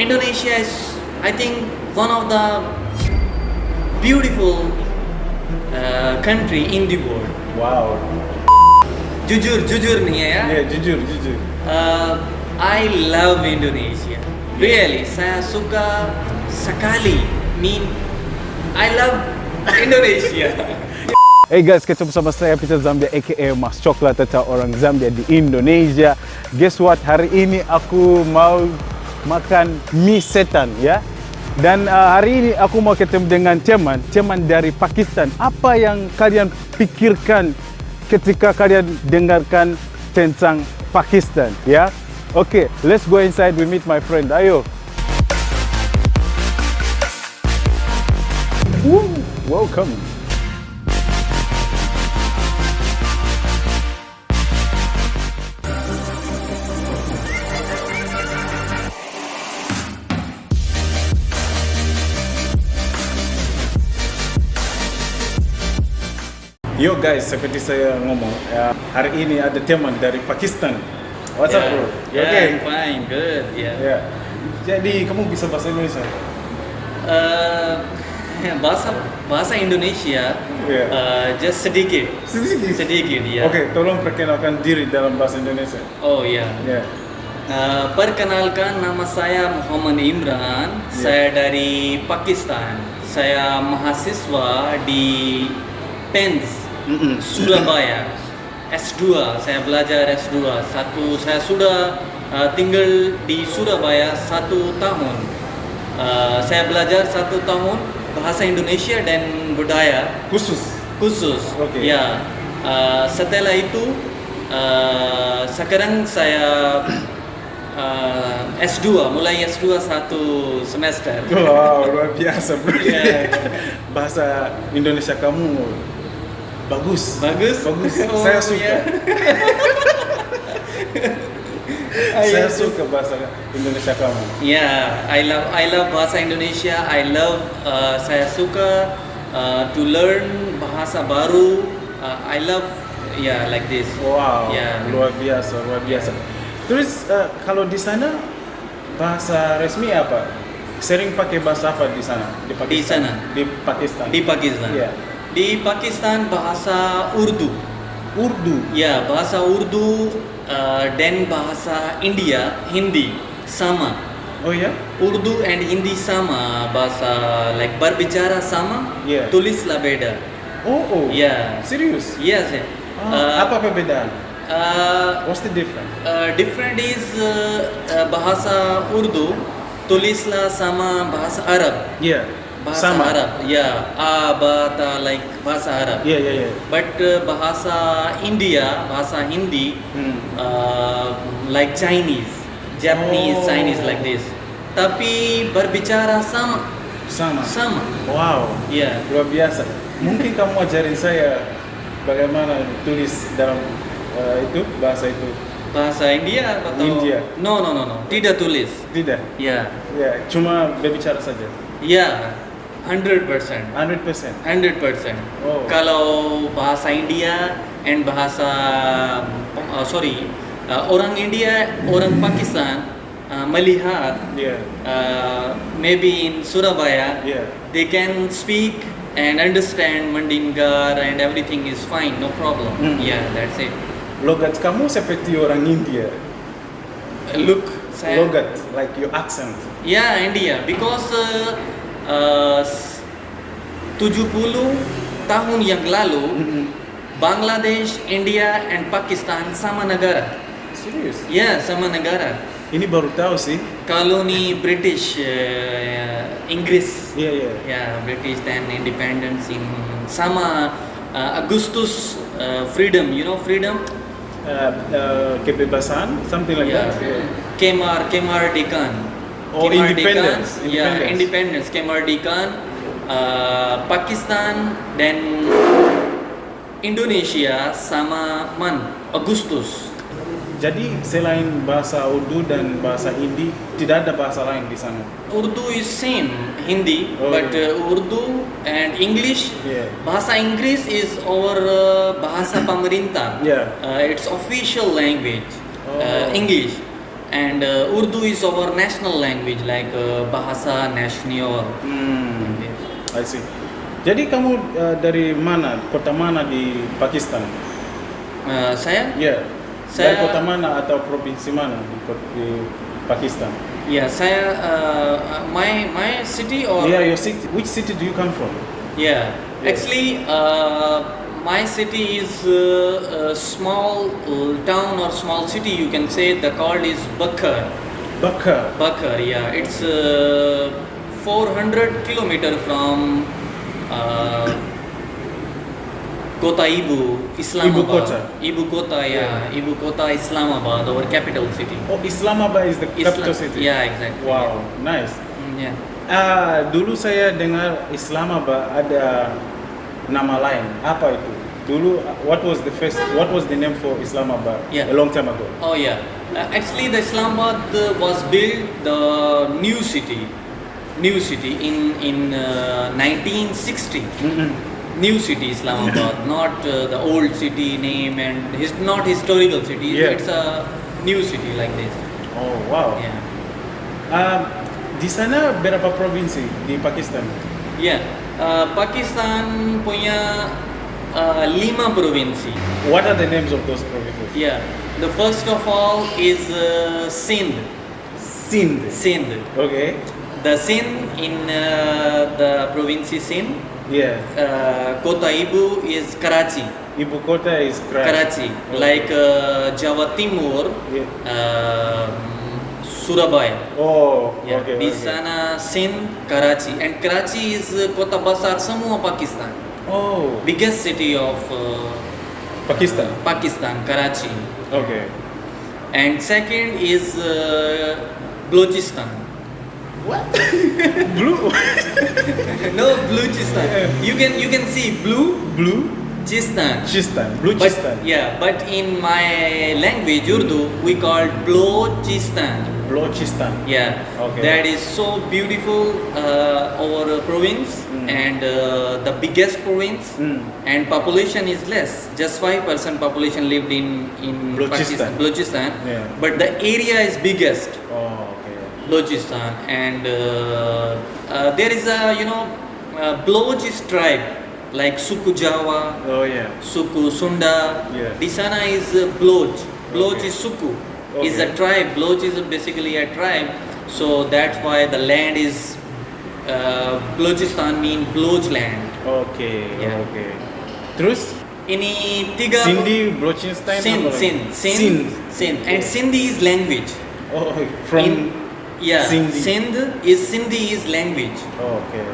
Indonesia is, I think, one of the beautiful country in the world. Wow. Jujur nih ya. Yeah, jujur. I love Indonesia. Really, saya suka sekali. I love Indonesia. Hey guys, ketemu sama saya Peter Zambia aka Mas Coklat atau orang Zambia di Indonesia. Guess what? Hari ini aku mau makan mie setan ya. Dan hari ini aku mau ketemu dengan teman dari Pakistan. Apa yang kalian pikirkan ketika kalian dengarkan tentang Pakistan ya? Okay, let's go inside, we meet my friend. Ayo. Welcome. Yo guys, seperti saya ngomong, hari ini ada teman dari Pakistan. What's up bro? Yeah, Okay. I'm fine, good. Yeah. Ya. Jadi kamu bisa bahasa Indonesia? Bahasa Indonesia, just sedikit ya. Oke, tolong perkenalkan diri dalam bahasa Indonesia. Oh ya. Ya. Perkenalkan, nama saya Muhammad Imran. Saya dari Pakistan. Saya mahasiswa di PENS Surabaya. S2, saya belajar S2. Saya sudah tinggal di Surabaya 1 tahun. Saya belajar 1 tahun bahasa Indonesia dan budaya khusus. Oke. Ya. Setelah itu sekarang saya S2, mulai S2 1 semester. Wow, luar biasa bro. Yeah. Bahasa Indonesia kamu bagus. Oh, Saya suka. yeah. Saya suka bahasa Indonesia kamu. Yeah, I love bahasa Indonesia. Saya suka to learn bahasa baru. I love like this. Wow, Yeah. luar biasa. Terus kalau di sana bahasa resmi apa? Sering pakai bahasa apa di sana? Di Pakistan. Di Pakistan. Yeah. Di Pakistan bahasa Urdu. Ya, bahasa Urdu dan bahasa India, Hindi sama. Oh ya? Urdu and Hindi sama, bahasa like berbicara sama, Yeah. tulislah beda. Oh. Yeah. Serius? Yes. Apa perbedaan? What's the difference? Different is bahasa Urdu tulislah sama bahasa Arab. Yeah. Bahasa Sama. Arab, ya, like bahasa Arab. Yeah. But bahasa India, bahasa Hindi, like Chinese, Japanese, Oh. Chinese like this. Tapi berbicara sama. Wow. Ya. Luar biasa. Mungkin kamu ajarin saya bagaimana tulis dalam bahasa itu. Bahasa India atau? India. No. Tidak tulis. Tidak. Ya. Ya, cuma berbicara saja. Ya. 100%. 100%. Oh. Kalau bahasa India and orang India, orang Pakistan melihat Yeah. maybe in Surabaya, Yeah. they can speak and understand mendengar and everything is fine, no problem. Yeah, that's it. Logat kamu seperti orang India. Look, saya, Logat, like your accent. yeah, India, because 70 tahun yang lalu, Bangladesh, India, and Pakistan sama negara. Serius? Ya, sama negara. Ini baru tahu sih. Koloni British, Inggris. Iya. Ya, British dan independence in sama Agustus freedom, you know freedom? Kebebasan, something like Yeah. that. Yeah. Kemerdekaan. Oh, independence. Ya, independence. Kemerdekaan Pakistan dan Indonesia sama Agustus. Jadi selain bahasa Urdu dan bahasa Hindi, tidak ada bahasa lain di sana. Urdu is same Hindi, Oh. but Urdu and English. Yeah. Bahasa Inggris is our bahasa pemerintah. Yeah. It's official language. Oh. English. And Urdu is our national language, like bahasa nasional. I see. Jadi kamu dari mana? Kota mana di Pakistan? Saya, Ya. Dari Saya- kota mana atau provinsi mana di Pakistan? yeah, saya my city or Yeah, your city. Which city do you come from? yeah. Yeah. Actually, my city is a small town or small city. You can say the called is Bakar. Bakar. Bakar, yeah, it's 400 kilometer from Kota Ibu, Islamabad. Ibu kota. Ibu Kota Islamabad, our capital city. Oh, Islamabad is the capital city. Yeah, exactly. Wow, nice. Yeah. Dulu saya dengar Islamabad ada nama lain. Apa itu? Dulu, what was the name for Islamabad Yeah. a long time ago? Oh yeah. Actually, the Islamabad was built the new city in 1960. New city Islamabad, not the old city name and not historical city. Yeah. It's a new city like this. Oh, wow. Yeah. Di sana berapa provinsi di Pakistan? Yeah. Pakistan punya 5 provinsi. What are the names of those provinces? Yeah. The first of all is Sindh. Sindh. Sindh. Okay. The Sindh in the province Sindh. Yeah. Kota Ibu is Karachi. Ibu kota is Karachi. Okay. Like Jawa Timur, Yeah. Surabaya. Oh, Yeah. okay. Di okay. sana Sindh, Karachi, and Karachi is kota besar semua Pakistan. Oh, Biggest city of Pakistan. Pakistan, Karachi. Okay. And second is Balochistan. Blue. No, Balochistan. Yeah. You can see blue Blue. Chistan. Chistan. Blue But, Chistan. yeah, but in my language Urdu we call Balochistan. Balochistan. Yeah, Okay. that is so beautiful. Our province and the biggest province, and population is less. Just 5% population lived in Balochistan. Balochistan. Yeah. But the area is biggest. Oh, okay. Balochistan, and there is a Baloch is tribe like Suku Jawa, Oh, yeah. Suku Sunda. Yeah. Di sana is Baloch. Baloch Okay. is Suku. Is a Okay. tribe. Baloch is basically a tribe. So that's why the land is Balochistan mean Baloch land. Okay. Yeah. Okay. Terus? Ini tiga Sindhi, Balochistan. Sindh, apa lagi? Sindh, Sindh, and Sindhi is language. Oh, from. Yeah, Sindhi. Sindhi is language. Oh, okay.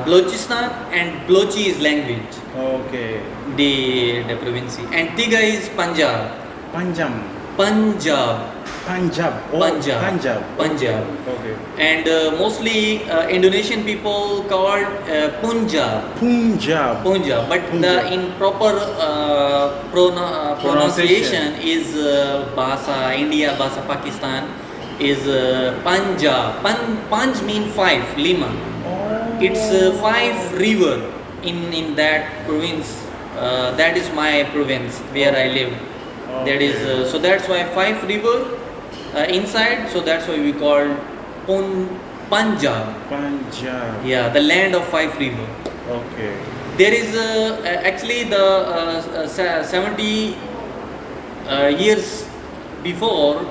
Balochistan and Balochi is language. Okay. The province. And tiga is Punjab. Panjam. Punjab. Punjab. Oh, Punjab. Punjab. Punjab. Okay. And mostly Indonesian people called Punjab. Punjab. Punjab. But Punjab. in proper pronunciation is Bahasa India, Bahasa Pakistan is Punjab. Panj mean 5, lima. Oh. It's 5 river in that province. That is my province where I live. That is so that's why 5 river inside. So that's why we call Punjab. Punjab. Yeah, the land of 5 river. Okay. There is actually the 70 years before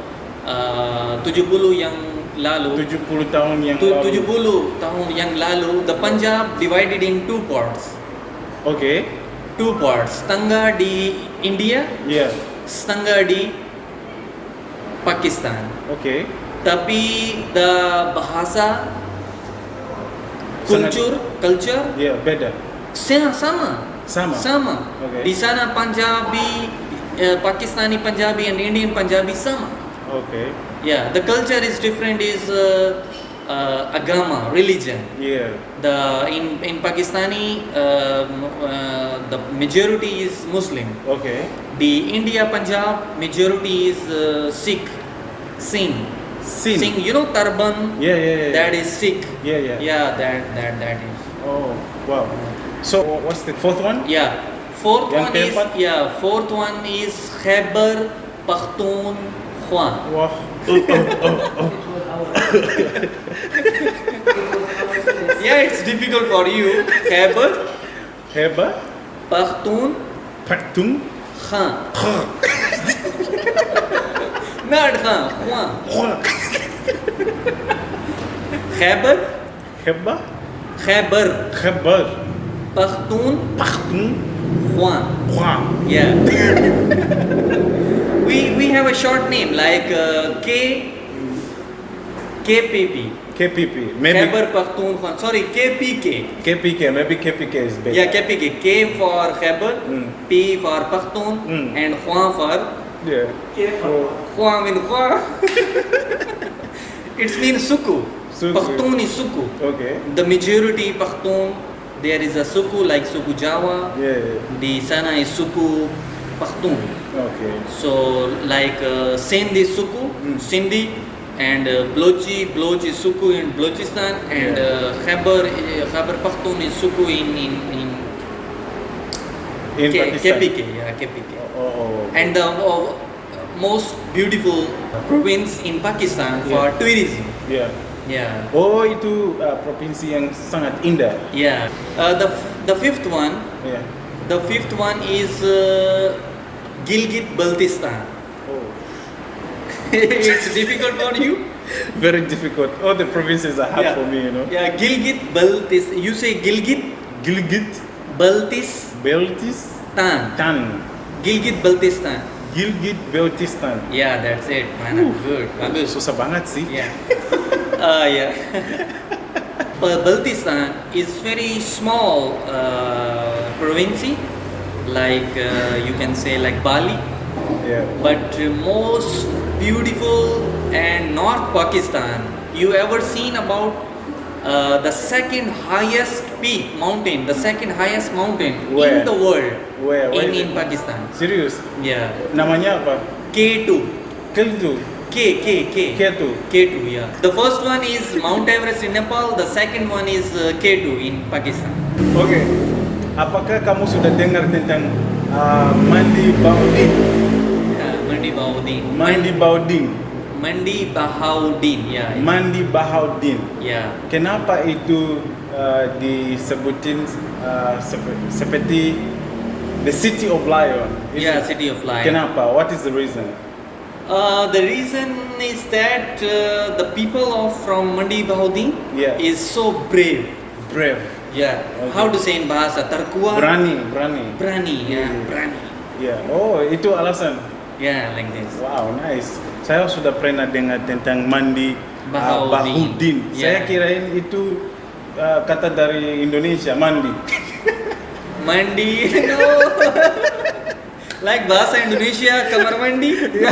70 yang lalu. 70 tahun yang lalu. 70 tahun yang lalu, the Punjab divided in 2 parts. Okay. 2 parts. Setengah di India, Yeah. setengah di Pakistan. Okay. Tapi the bahasa, culture Yeah, beda. sama. Sama? Okay. Di sana Punjabi, Pakistani Punjabi and Indian Punjabi sama. Okay. Yeah, the culture is different. Is agama, religion. Yeah. In Pakistani, the majority is Muslim. Okay. The India Punjab majority is Sikh, Singh. Sin. Singh, you know turban. Yeah. That is Sikh. Yeah. Yeah, that is. Oh, wow. So what's the fourth one? Yeah. Fourth Yang one is keempat? Khyber Pakhtunkhwa. Khwa. Wah. Yeah, it's difficult for you. Khyber Heba. Pakhtunkhwa. Patung. Not Khan, Khwa. Khyber Heba. Khyber Khabar. Pakhtunkhwa. Patung. Khwa. Yeah. we have a short name like KPP. KPP. Maybe Khyber Pakhtunkhwa. Sorry, KPK. KPK. Maybe KPK is better. Yeah, KPK. K for Khyber, P for Pakhtun, and Khwa for Yeah. Khwa means Khwa. It means Suku. Suku. Pakhtun is Suku. Okay. The majority Pakhtun, there is a Suku like Suku Jawa. Yeah. The Sana is Suku Pakhtun. Okay. So like Sindh is Suku, Sindhi, and Blochi is Suku in Balochistan, and Khyber Pakhtun is Suku in Pakistan. KPK, yeah, KPK. Oh. And the most beautiful province in Pakistan for tourism. Yeah. Yeah, Oh, itu provinsi yang sangat indah. yeah. The fifth one, Yeah. the fifth one is Gilgit Baltistan. Oh. It's difficult for you. Very difficult. All the provinces are hard Yeah. for me, you know. Yeah, Gilgit Baltistan. You say Gilgit Gilgit, Baltistan. Baltistan. Gilgit Baltistan. Gilgit, Baltistan. Yeah, that's it, man. Good. Bagus. Susah banget sih. Yeah. Yeah. Baltistan is very small province, like you can say like Bali, Yeah. but most beautiful and North Pakistan. You ever seen about the second highest peak mountain, the second highest mountain Where? in the world? Where is in it? Pakistan. Serius? Yeah. Namanya apa? K2. Keltu. K2. K2, yeah. The first one is Mount Everest in Nepal. The second one is K2 in Pakistan. Oke. Apakah kamu sudah dengar tentang Mandi Baudin? Yeah, Mandi Bahauddin. Mandi Baudin. Mandi Bahauddin, yeah. Mandi Bahaudin. Yeah. Kenapa itu disebutin seperti the City of Lion? Is Yeah, it? City of Lion. Kenapa? What is the reason? The reason is that the people from Mandi Bahauddin Yeah. is so brave. Brave. Yeah. Okay. How to say in bahasa? Terkuat. Berani. Berani, yeah. Yeah. Berani. Yeah. Oh, itu alasan. Yeah, like this. Wow, nice. Saya sudah pernah dengar tentang Mandi Bahauddin. Bahauddin. Saya Yeah. kirain itu kata dari Indonesia, mandi. Mandi, no. Like bahasa Indonesia, kamar mandi? No.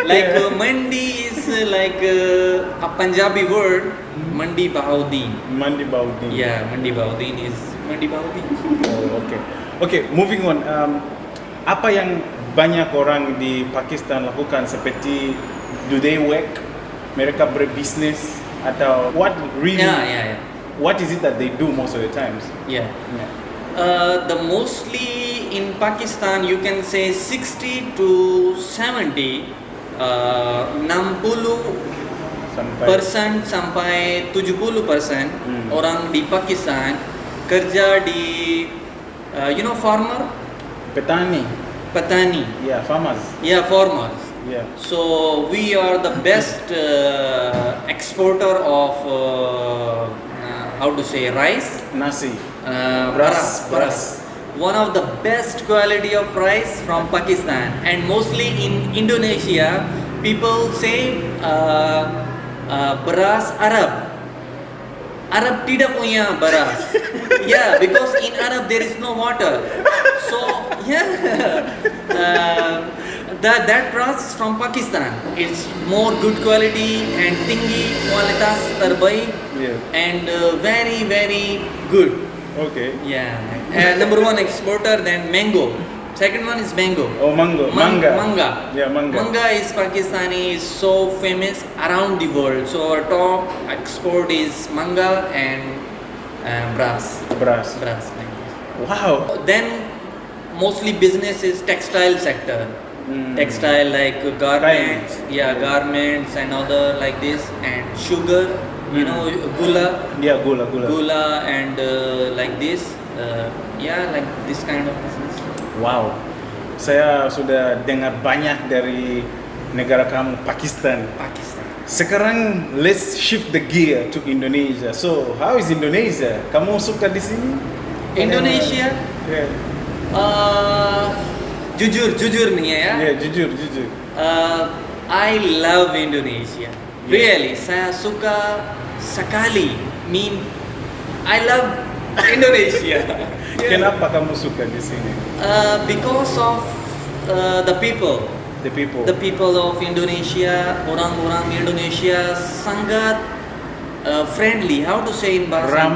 Like mandi is like a Punjabi word. Mandi Bahauddin. Mandi Baudin. Yeah, Mandi Bahauddin is Mandi Bahauddin. Oh, okay. Okay, moving on. Apa yang banyak orang di Pakistan lakukan seperti do they work? Mereka berbisnis atau what really? Yeah. What is it that they do most of the times? Yeah. Yeah. The mostly in Pakistan you can say 60 to 70 60% sampai 70% orang di Pakistan kerja di farmer, Petani. Yeah, farmers. yeah, farmers. Yeah. So we are the best exporter of how to say rice. Nasi. Baras. One of the best quality of rice from Pakistan, and mostly in Indonesia, people say beras Arab. Arab tidak punya beras. Yeah, because in Arab there is no water. So yeah, that beras is from Pakistan. It's more good quality and tinggi kualitas terbaik, Yeah. and very very good. Okay. Yeah. Number one exporter, then mango. Second one is mango. Oh, mango. Manga. Yeah, manga. Manga is Pakistani, is so famous around the world. So our top export is manga and brass. Beras. Brass. Like this. Wow. Then mostly business is textile sector. textile like garments, garments and other like this, and sugar, you know, gula, Yeah, gula. gula and like this, like this kind of business. Wow. Saya sudah dengar banyak dari negara kamu, Pakistan. Pakistan. Sekarang let's shift the gear to Indonesia. So, how is Indonesia? Kamu suka di sini? Indonesia, Yeah. jujur nih ya. Yeah, jujur. I love Indonesia. Really, saya suka sekali. I love Indonesia. Kenapa kamu suka di sini? Because of the people. The people. The people of Indonesia, orang-orang Indonesia sangat friendly. How to say in bahasa?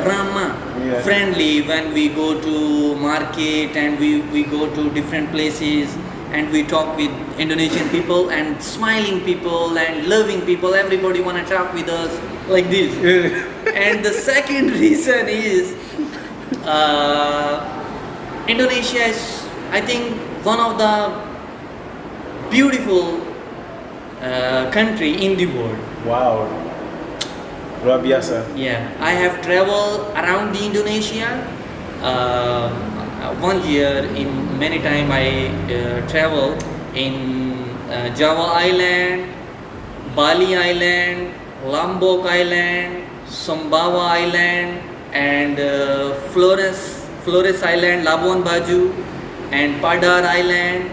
Ramah. Yeah. Friendly when we go to market and we go to different places and we talk with Indonesian people and smiling people and loving people. Everybody wanna talk with us like this. And the second reason is Indonesia is, I think, one of the beautiful country in the world. Wow. Luar biasa. Yeah, I have traveled around the Indonesia. 1 year in many time I travel in Java Island, Bali Island, Lombok Island, Sumbawa Island, and Flores Island, Labuan Bajo, and Padar Island.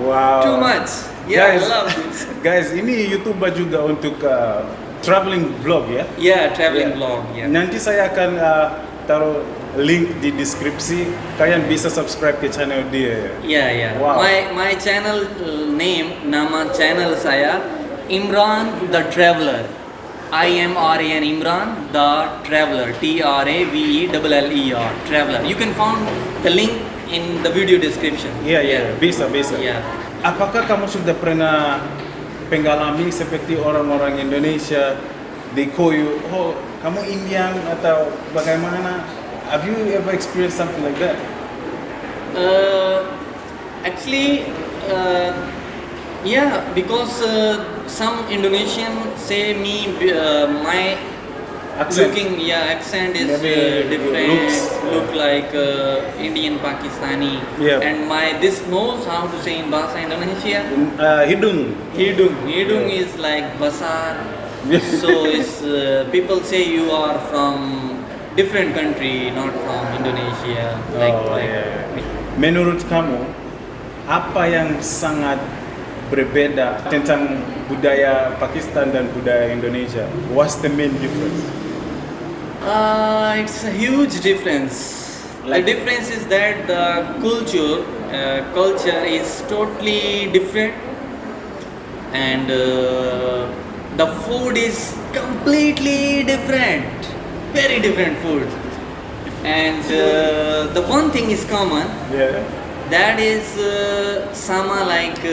Wow. Too much. Yeah, Guys, I love this. Guys, ini YouTuber juga untuk traveling vlog ya. Yeah, traveling vlog. Yeah. Nanti saya akan taruh link di deskripsi. Kalian bisa subscribe ke channel dia. Yeah. Wow. My channel name, nama channel saya Imran the Traveler. IMRAN Imran the Traveler. TRAVELLER Traveler. You can find the link in the video description. Iya, bisa. Yeah. Apakah kamu sudah pernah mengalami seperti orang-orang Indonesia dikoyu, oh kamu Indian atau bagaimana? Have you ever experienced something like that? Actually, yeah, because some Indonesian say me my Accent. accent is Maybe different, looks, look like Indian Pakistani, Yeah. and my this nose, how to say in bahasa Indonesia, Hidung. hidung is like besar. So it's people say you are from different country, not from Indonesia. Menurut kamu, apa yang sangat berbeda tentang budaya Pakistan dan budaya Indonesia? What's the main difference? It's a huge difference. The difference is that the culture is totally different, and the food is completely different, very different food. And the one thing is common, Yeah. that is sama like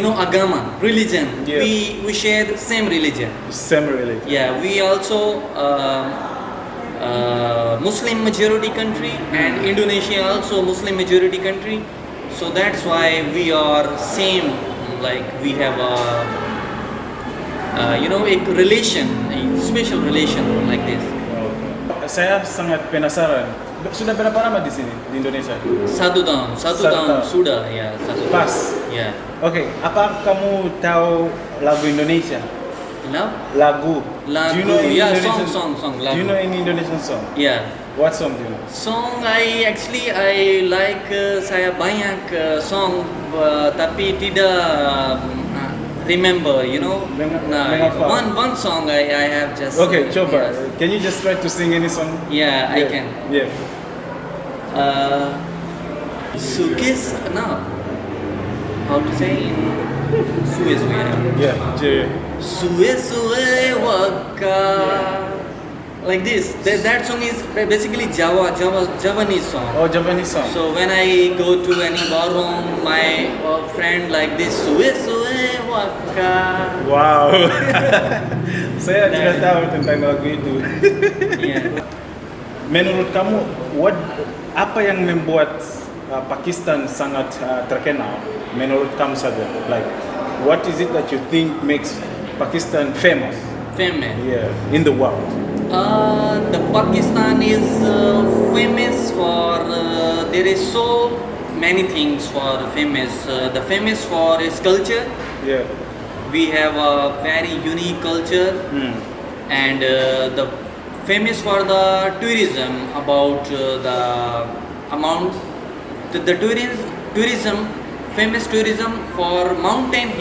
agama, religion. Yeah. We share the same religion. Same religion. Yeah, we also Muslim majority country, and Indonesia also Muslim majority country. So that's why we are same. Like we have a relation, a special relation like this. Saya sangat penasaran. Sudah berapa lama di sini di Indonesia? Satu tahun sudah ya. Pas. Ya. Oke, apa kamu tahu lagu Indonesia? Lagu. Do you know any Indonesian song. Do you know any Indonesian song? Yeah. What song do you know? Song I like saya banyak song tapi tidak remember, one song I have just. Okay, coba. Can you just try to sing any song? Yeah, I can. Yeah. Sukis how to say in Suwe. Yeah. Suwe waka. Like this. That song is basically Javanese song. Oh, Japanese song. So when I go to any warung, my friend like this, suwe waka. Wow. Saya tidak tahu tentang lagu itu. Yeah. Menurut kamu, apa yang membuat Pakistan sangat terkenal menurut kamu saja? Like, what is it that you think makes Pakistan famous? Famous. Yeah, in the world. The Pakistan is famous for there is so many things for famous. The famous for its culture. Yeah. We have a very unique culture, and the famous for the tourism about the amount the tourism famous tourism for mountain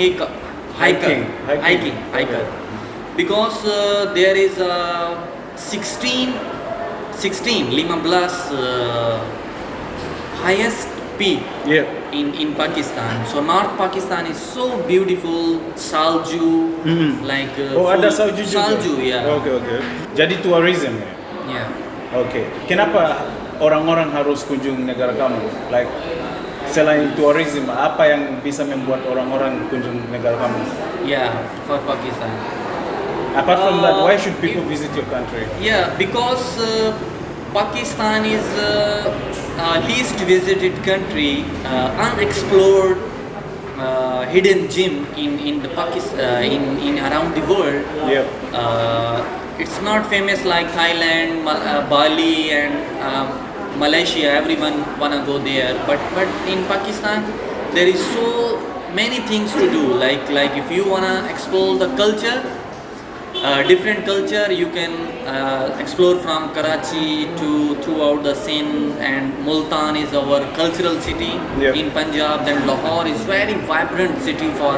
Hiking. hiker because there is a 16 highest peak Yeah. in Pakistan. So North Pakistan is so beautiful, salju, like Ada full- salju juga? salju, yeah. Okay. Jadi tourism ya? Yeah. Oke. Kenapa orang-orang harus kunjung negara kamu? Like, selain tourism, apa yang bisa membuat orang-orang kunjung negara kamu? Yeah, for Pakistan. Apart from that, why should if- people visit your country? Yeah, because Pakistan is least visited country, unexplored hidden gem in the Pakistan in around the world. Yeah. It's not famous like Thailand, Bali, and Malaysia. Everyone wanna go there, but in Pakistan there is so many things to do. Like if you wanna explore the culture. Different culture you can explore from Karachi to throughout the Sindh, and Multan is our cultural city Yeah. in Punjab. Then Lahore is very vibrant city for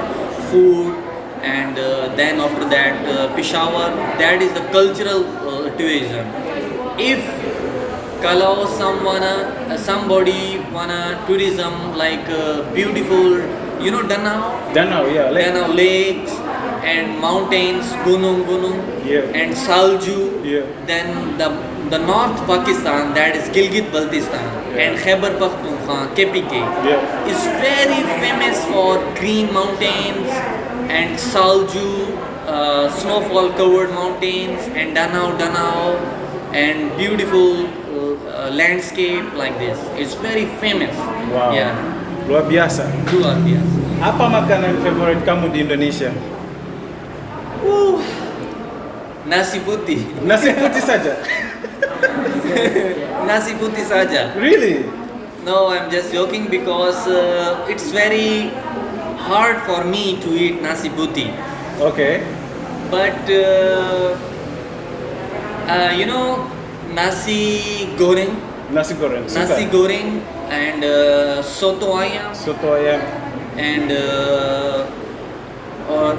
food, and then after that Peshawar, that is the cultural tourism. If kalau somebody wanna tourism like beautiful, Danau Yeah. Like, Danau lakes and mountains, Gunung, Yeah. and Salju. Yeah. Then the North Pakistan, that is Gilgit-Baltistan, and Khyber Pakhtunkhwa, KPK, Yeah. is very famous for green mountains and Salju, snowfall-covered mountains, and Danau, and beautiful landscape like this. It's very famous. wow. Yeah, Luar biasa. luar biasa. Apa makanan favorit kamu di Indonesia? Nasi putih. Nasi putih saja. Nasi putih saja. Really? No, I'm just joking because it's very hard for me to eat nasi putih. Okay. But nasi goreng, Nasi goreng. Suka. nasi goreng, and soto ayam, Soto ayam. and or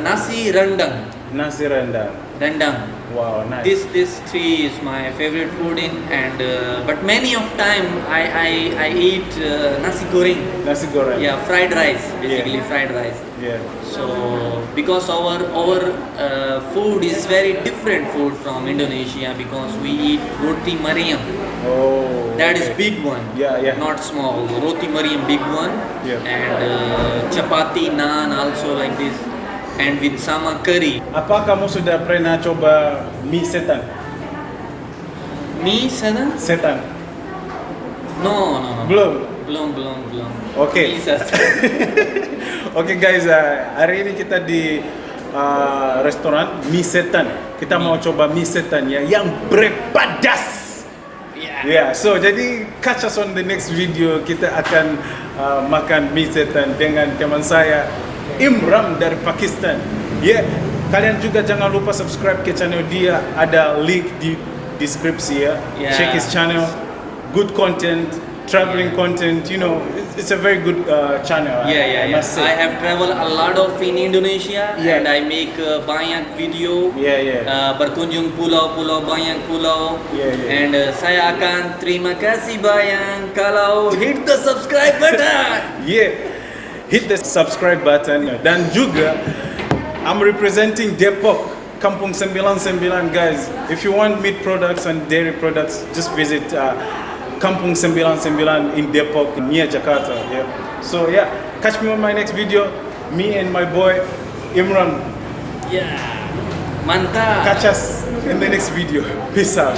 nasi rendang. Nasi rendang. Wow, nice. This three is my favorite food and but many of time I eat nasi goreng. Nasi goreng. Yeah, fried rice, basically Yeah. fried rice. Yeah. So because our food is very different food from Indonesia, because we eat roti mariam. Oh. That is okay. big one. Yeah. Not small. Roti mariam, big one. Yeah. And chapati, naan also like this, and with sama curry. Apa kamu sudah pernah coba mie setan? Mie setan? Setan. No. Belum. Belum. Okay. Mie setan. Oke guys, hari ini kita di restoran mie setan. Kita mau coba mie setan ya yang berpedas. Yeah, so jadi catch us on the next video. Kita akan makan mie setan dengan teman saya Imran dari Pakistan. Yeah, kalian juga jangan lupa subscribe ke channel dia. Ada link di deskripsi ya. Yeah. Check his channel. Good content, traveling content. You know, it's a very good channel. I must say. I have traveled a lot of in Indonesia, Yeah. and I make banyak video. Yeah. Berkunjung pulau-pulau, banyak pulau. Yeah. And saya akan terima kasih banyak kalau hit the subscribe button. Yeah, hit the subscribe button. Dan juga I'm representing Depok, Kampung 99 guys. If you want meat products and dairy products, just visit Kampung 99 in Depok near Jakarta. Yeah. So yeah, catch me on my next video. Me and my boy Imran. Yeah, mantap. Catch us in the next video. Peace out.